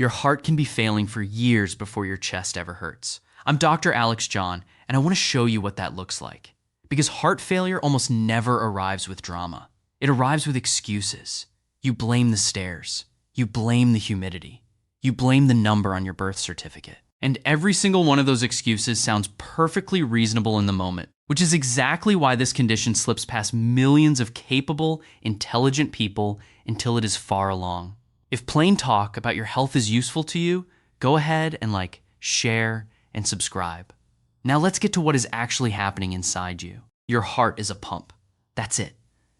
Your heart can be failing for years before your chest ever hurts. I'm Dr. Alex John, and I want to show you what that looks like. Because heart failure almost never arrives with drama. It arrives with excuses. You blame the stairs. You blame the humidity. You blame the number on your birth certificate. And every single one of those excuses sounds perfectly reasonable in the moment, which is exactly why this condition slips past millions of capable, intelligent people until it is far along. If plain talk about your health is useful to you, go ahead and share, and subscribe. Now let's get to what is actually happening inside you. Your heart is a pump. That's it.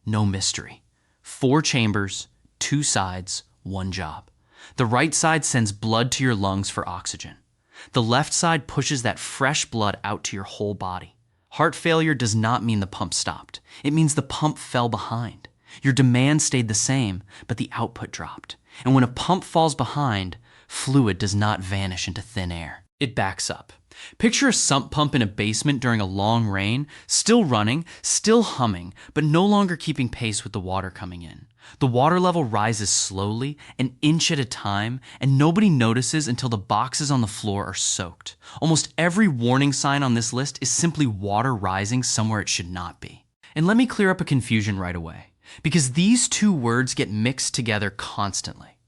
No mystery. 4 chambers, 2 sides, 1 job. The right side sends blood to your lungs for oxygen. The left side pushes that fresh blood out to your whole body. Heart failure does not mean the pump stopped. It means the pump fell behind. Your demand stayed the same, but the output dropped. And when a pump falls behind, fluid does not vanish into thin air. It backs up. Picture a sump pump in a basement during a long rain, still running, still humming, but no longer keeping pace with the water coming in. The water level rises slowly, an inch at a time, and nobody notices until the boxes on the floor are soaked. Almost every warning sign on this list is simply water rising somewhere it should not be. And let me clear up a confusion right away, because these 2 words get mixed together constantly.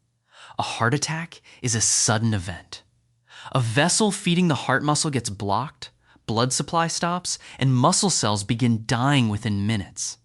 A heart attack is a sudden event. A vessel feeding the heart muscle gets blocked, blood supply stops, and muscle cells begin dying within minutes.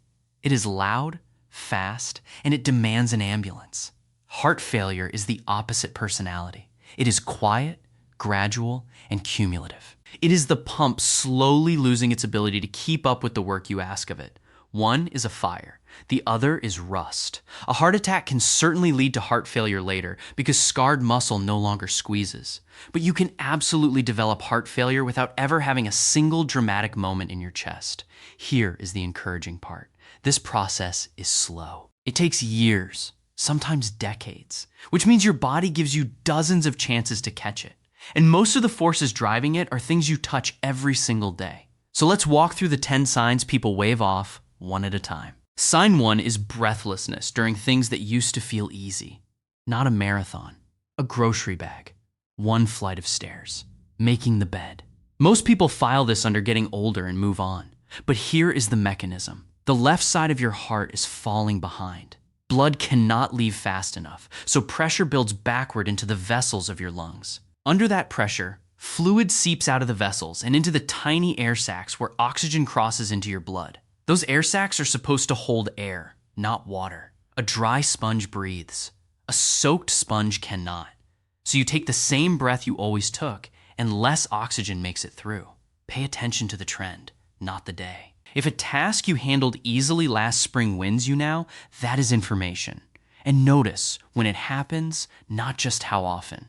It is loud, fast, and it demands an ambulance. Heart failure is the opposite personality. It is quiet, gradual, and cumulative. It is the pump slowly losing its ability to keep up with the work you ask of it. One is a fire. The other is rust. A heart attack can certainly lead to heart failure later because scarred muscle no longer squeezes. But you can absolutely develop heart failure without ever having a single dramatic moment in your chest. Here is the encouraging part. This process is slow. It takes years, sometimes decades, which means your body gives you dozens of chances to catch it. And most of the forces driving it are things you touch every single day. So let's walk through the 10 signs people wave off one at a time. Sign 1 is breathlessness during things that used to feel easy. Not a marathon, a grocery bag, 1 flight of stairs, making the bed. Most people file this under getting older and move on. But here is the mechanism. The left side of your heart is falling behind. Blood cannot leave fast enough, so pressure builds backward into the vessels of your lungs. Under that pressure, fluid seeps out of the vessels and into the tiny air sacs where oxygen crosses into your blood. Those air sacs are supposed to hold air, not water. A dry sponge breathes. A soaked sponge cannot. So you take the same breath you always took, and less oxygen makes it through. Pay attention to the trend, not the day. If a task you handled easily last spring wins you now, that is information. And notice when it happens, not just how often.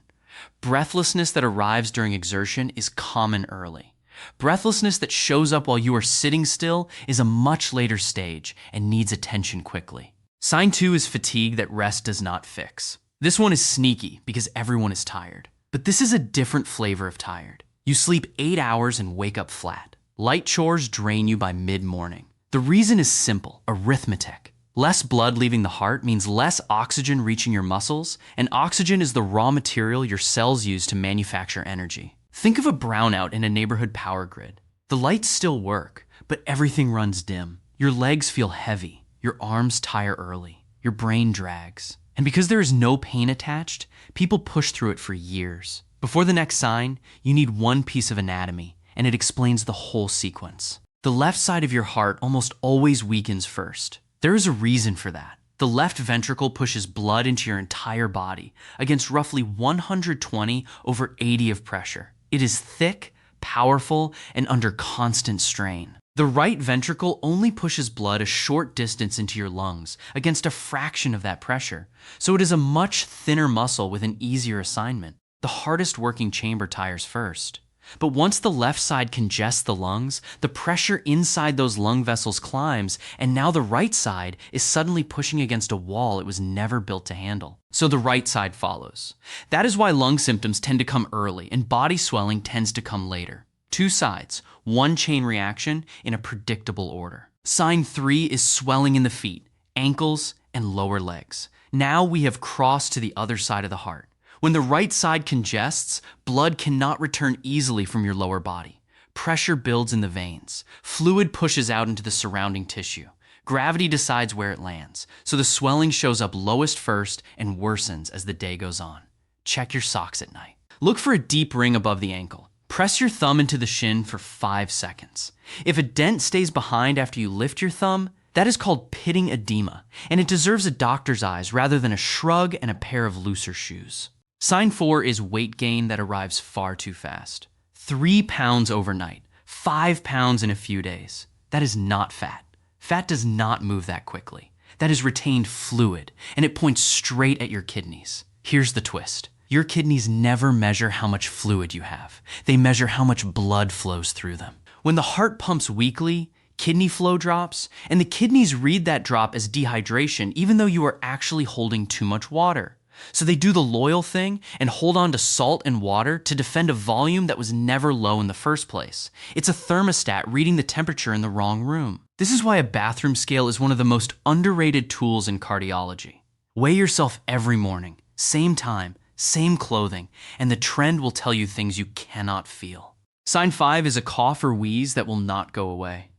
Breathlessness that arrives during exertion is common early. Breathlessness that shows up while you are sitting still is a much later stage and needs attention quickly. Sign 2 is fatigue that rest does not fix. This one is sneaky because everyone is tired. But this is a different flavor of tired. You sleep 8 hours and wake up flat. Light chores drain you by mid-morning. The reason is simple, arithmetic. Less blood leaving the heart means less oxygen reaching your muscles, and oxygen is the raw material your cells use to manufacture energy. Think of a brownout in a neighborhood power grid. The lights still work, but everything runs dim. Your legs feel heavy, your arms tire early, your brain drags. And because there is no pain attached, people push through it for years. Before the next sign, you need 1 piece of anatomy, and it explains the whole sequence. The left side of your heart almost always weakens first. There is a reason for that. The left ventricle pushes blood into your entire body against roughly 120 over 80 of pressure. It is thick, powerful, and under constant strain. The right ventricle only pushes blood a short distance into your lungs against a fraction of that pressure, so it is a much thinner muscle with an easier assignment. The hardest working chamber tires first. But once the left side congests the lungs, the pressure inside those lung vessels climbs, and now the right side is suddenly pushing against a wall it was never built to handle. So the right side follows. That is why lung symptoms tend to come early and body swelling tends to come later. 2 sides, 1 chain reaction in a predictable order. Sign 3 is swelling in the feet, ankles, and lower legs. Now we have crossed to the other side of the heart. When the right side congests, blood cannot return easily from your lower body. Pressure builds in the veins. Fluid pushes out into the surrounding tissue. Gravity decides where it lands, so the swelling shows up lowest first and worsens as the day goes on. Check your socks at night. Look for a deep ring above the ankle. Press your thumb into the shin for 5 seconds. If a dent stays behind after you lift your thumb, that is called pitting edema, and it deserves a doctor's eyes rather than a shrug and a pair of looser shoes. Sign 4 is weight gain that arrives far too fast. 3 pounds overnight, 5 pounds in a few days. That is not fat. Fat does not move that quickly. That is retained fluid, and it points straight at your kidneys. Here's the twist. Your kidneys never measure how much fluid you have. They measure how much blood flows through them. When the heart pumps weakly, kidney flow drops, and the kidneys read that drop as dehydration even though you are actually holding too much water. So they do the loyal thing and hold on to salt and water to defend a volume that was never low in the first place. It's a thermostat reading the temperature in the wrong room. This is why a bathroom scale is one of the most underrated tools in cardiology. Weigh yourself every morning, same time, same clothing, and the trend will tell you things you cannot feel. Sign 5 is a cough or wheeze that will not go away.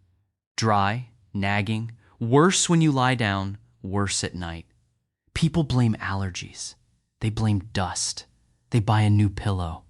Dry, nagging, worse when you lie down, worse at night. People blame allergies. They blame dust. They buy a new pillow.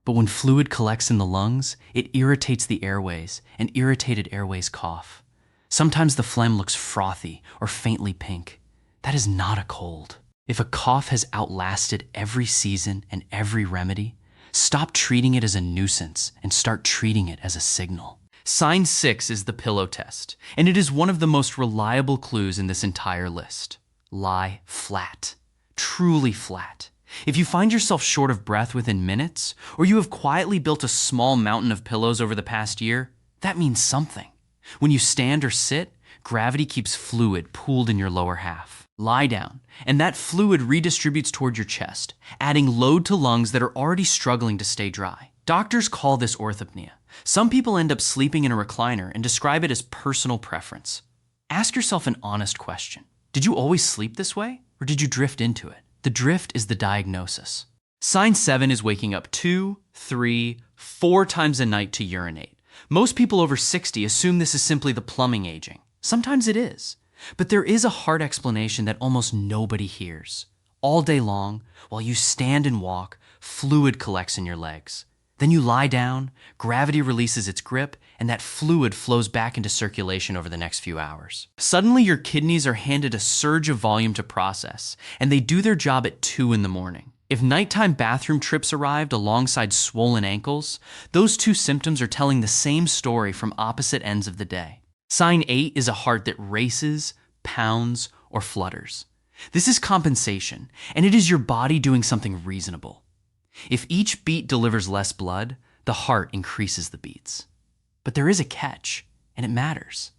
But when fluid collects in the lungs, it irritates the airways, and irritated airways cough. Sometimes the phlegm looks frothy or faintly pink. That is not a cold. If a cough has outlasted every season and every remedy, stop treating it as a nuisance and start treating it as a signal. Sign 6 is the pillow test, and it is one of the most reliable clues in this entire list. Lie flat, truly flat. If you find yourself short of breath within minutes, or you have quietly built a small mountain of pillows over the past year, that means something. When you stand or sit, gravity keeps fluid pooled in your lower half. Lie down, and that fluid redistributes toward your chest, adding load to lungs that are already struggling to stay dry. Doctors call this orthopnea. Some people end up sleeping in a recliner and describe it as personal preference. Ask yourself an honest question. Did you always sleep this way, or did you drift into it? The drift is the diagnosis. Sign 7 is waking up 2, 3, 4 times a night to urinate. Most people over 60 assume this is simply the plumbing aging. Sometimes it is. But there is a hard explanation that almost nobody hears. All day long, while you stand and walk, fluid collects in your legs. Then you lie down, gravity releases its grip, and that fluid flows back into circulation over the next few hours. Suddenly, your kidneys are handed a surge of volume to process, and they do their job at 2 in the morning. If nighttime bathroom trips arrived alongside swollen ankles, those two symptoms are telling the same story from opposite ends of the day. Sign 8 is a heart that races, pounds, or flutters. This is compensation, and it is your body doing something reasonable. If each beat delivers less blood, the heart increases the beats. But there is a catch, and it matters.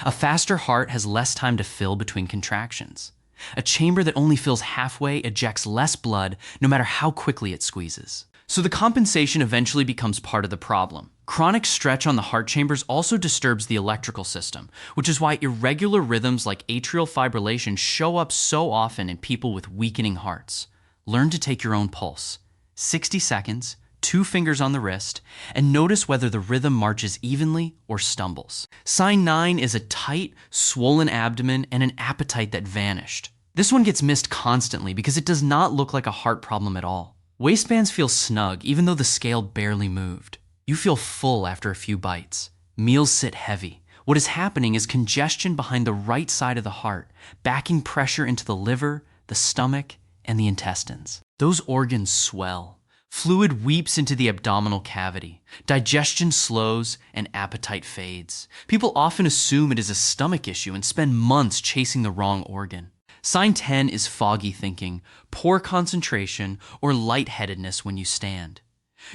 A faster heart has less time to fill between contractions. A chamber that only fills halfway ejects less blood no matter how quickly it squeezes. So the compensation eventually becomes part of the problem. Chronic stretch on the heart chambers also disturbs the electrical system, which is why irregular rhythms like atrial fibrillation show up so often in people with weakening hearts. Learn to take your own pulse. 60 seconds, 2 fingers on the wrist, and notice whether the rhythm marches evenly or stumbles. Sign 9 is a tight, swollen abdomen and an appetite that vanished. This one gets missed constantly because it does not look like a heart problem at all. Waistbands feel snug even though the scale barely moved. You feel full after a few bites. Meals sit heavy. What is happening is congestion behind the right side of the heart, backing pressure into the liver, the stomach, and the intestines. Those organs swell. Fluid weeps into the abdominal cavity. Digestion slows and appetite fades. People often assume it is a stomach issue and spend months chasing the wrong organ. Sign 10 is foggy thinking, poor concentration, or lightheadedness when you stand.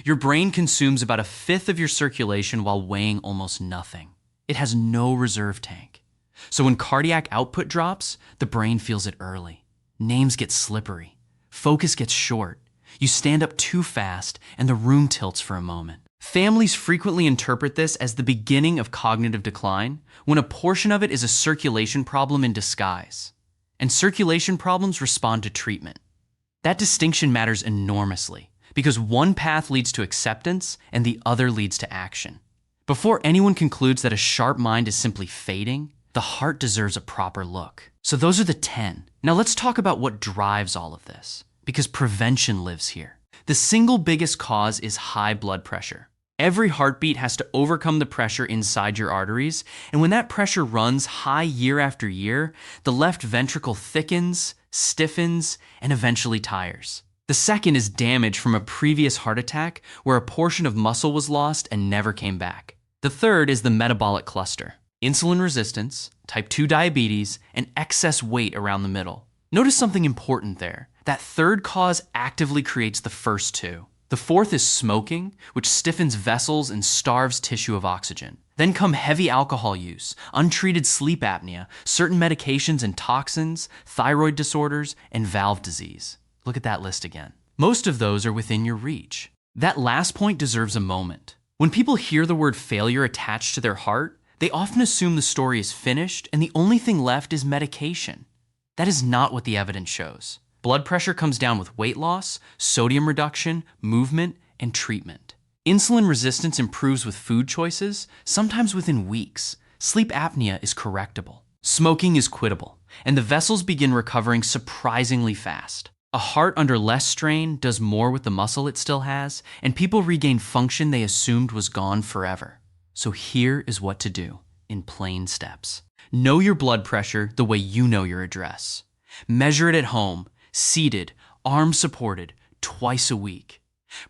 Your brain consumes about 1/5 of your circulation while weighing almost nothing. It has no reserve tank. So when cardiac output drops, the brain feels it early. Names get slippery. Focus gets short. You stand up too fast, and the room tilts for a moment. Families frequently interpret this as the beginning of cognitive decline, when a portion of it is a circulation problem in disguise. And circulation problems respond to treatment. That distinction matters enormously because one path leads to acceptance and the other leads to action. Before anyone concludes that a sharp mind is simply fading, the heart deserves a proper look. So those are the 10. Now let's talk about what drives all of this, because prevention lives here. The single biggest cause is high blood pressure. Every heartbeat has to overcome the pressure inside your arteries, and when that pressure runs high year after year, the left ventricle thickens, stiffens, and eventually tires. The second is damage from a previous heart attack where a portion of muscle was lost and never came back. The third is the metabolic cluster: insulin resistance, type 2 diabetes, and excess weight around the middle. Notice something important there. That third cause actively creates the first two. The fourth is smoking, which stiffens vessels and starves tissue of oxygen. Then come heavy alcohol use, untreated sleep apnea, certain medications and toxins, thyroid disorders, and valve disease. Look at that list again. Most of those are within your reach. That last point deserves a moment. When people hear the word failure attached to their heart, they often assume the story is finished and the only thing left is medication. That is not what the evidence shows. Blood pressure comes down with weight loss, sodium reduction, movement, and treatment. Insulin resistance improves with food choices, sometimes within weeks. Sleep apnea is correctable. Smoking is quittable, and the vessels begin recovering surprisingly fast. A heart under less strain does more with the muscle it still has, and people regain function they assumed was gone forever. So here is what to do, in plain steps. Know your blood pressure the way you know your address. Measure it at home, seated, arms supported, twice a week.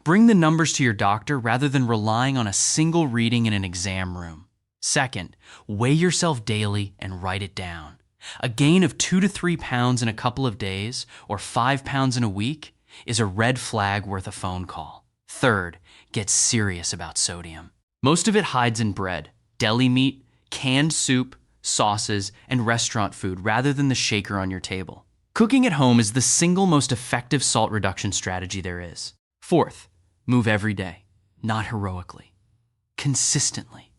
Bring the numbers to your doctor rather than relying on a single reading in an exam room. Second, weigh yourself daily and write it down. A gain of 2 to 3 pounds in a couple of days, or 5 pounds in a week, is a red flag worth a phone call. Third, get serious about sodium. Most of it hides in bread, deli meat, canned soup, sauces, and restaurant food rather than the shaker on your table. Cooking at home is the single most effective salt reduction strategy there is. Fourth, move every day, not heroically, consistently.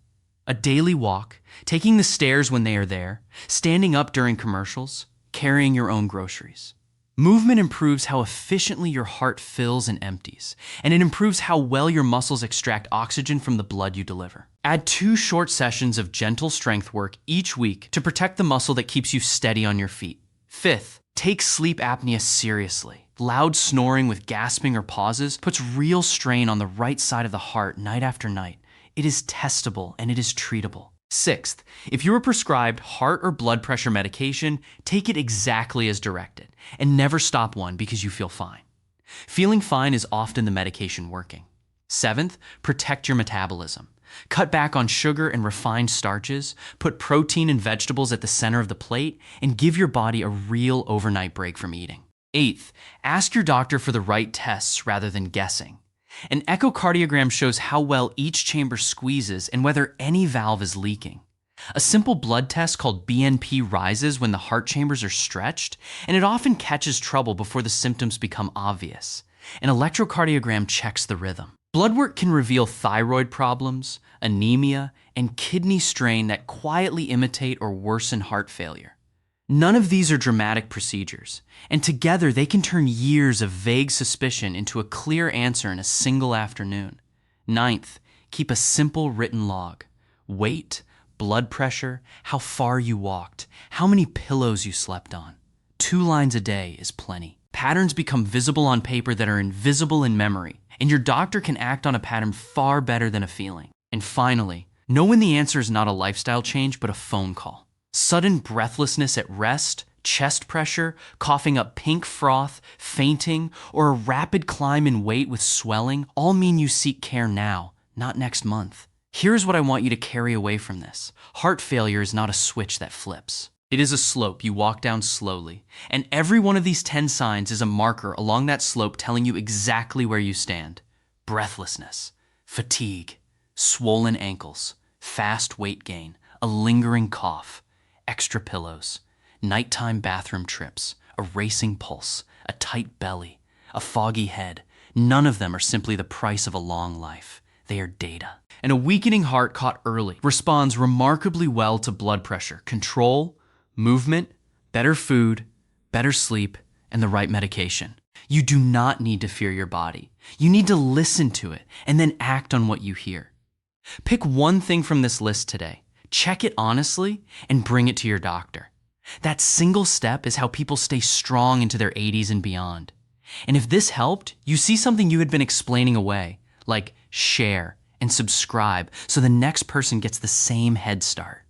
A daily walk, taking the stairs when they are there, standing up during commercials, carrying your own groceries. Movement improves how efficiently your heart fills and empties, and it improves how well your muscles extract oxygen from the blood you deliver. Add 2 short sessions of gentle strength work each week to protect the muscle that keeps you steady on your feet. Fifth, take sleep apnea seriously. Loud snoring with gasping or pauses puts real strain on the right side of the heart night after night. It is testable and it is treatable. Sixth, if you are prescribed heart or blood pressure medication, take it exactly as directed and never stop one because you feel fine. Feeling fine is often the medication working. Seventh, protect your metabolism. Cut back on sugar and refined starches, put protein and vegetables at the center of the plate, and give your body a real overnight break from eating. Eighth, ask your doctor for the right tests rather than guessing. An echocardiogram shows how well each chamber squeezes and whether any valve is leaking. A simple blood test called BNP rises when the heart chambers are stretched, and it often catches trouble before the symptoms become obvious. An electrocardiogram checks the rhythm. Blood work can reveal thyroid problems, anemia, and kidney strain that quietly imitate or worsen heart failure. None of these are dramatic procedures, and together they can turn years of vague suspicion into a clear answer in a single afternoon. Ninth, keep a simple written log. Weight, blood pressure, how far you walked, how many pillows you slept on. 2 lines a day is plenty. Patterns become visible on paper that are invisible in memory, and your doctor can act on a pattern far better than a feeling. And finally, know when the answer is not a lifestyle change but a phone call. Sudden breathlessness at rest, chest pressure, coughing up pink froth, fainting, or a rapid climb in weight with swelling all mean you seek care now, not next month. Here's what I want you to carry away from this. Heart failure is not a switch that flips. It is a slope you walk down slowly, and every one of these 10 signs is a marker along that slope telling you exactly where you stand. Breathlessness, fatigue, swollen ankles, fast weight gain, a lingering cough, extra pillows, nighttime bathroom trips, a racing pulse, a tight belly, a foggy head. None of them are simply the price of a long life. They are data. And a weakening heart caught early responds remarkably well to blood pressure control, movement, better food, better sleep, and the right medication. You do not need to fear your body. You need to listen to it and then act on what you hear. Pick one thing from this list today, check it honestly, and bring it to your doctor. That single step is how people stay strong into their 80s and beyond. And if this helped, you see something you had been explaining away, like share and subscribe so the next person gets the same head start.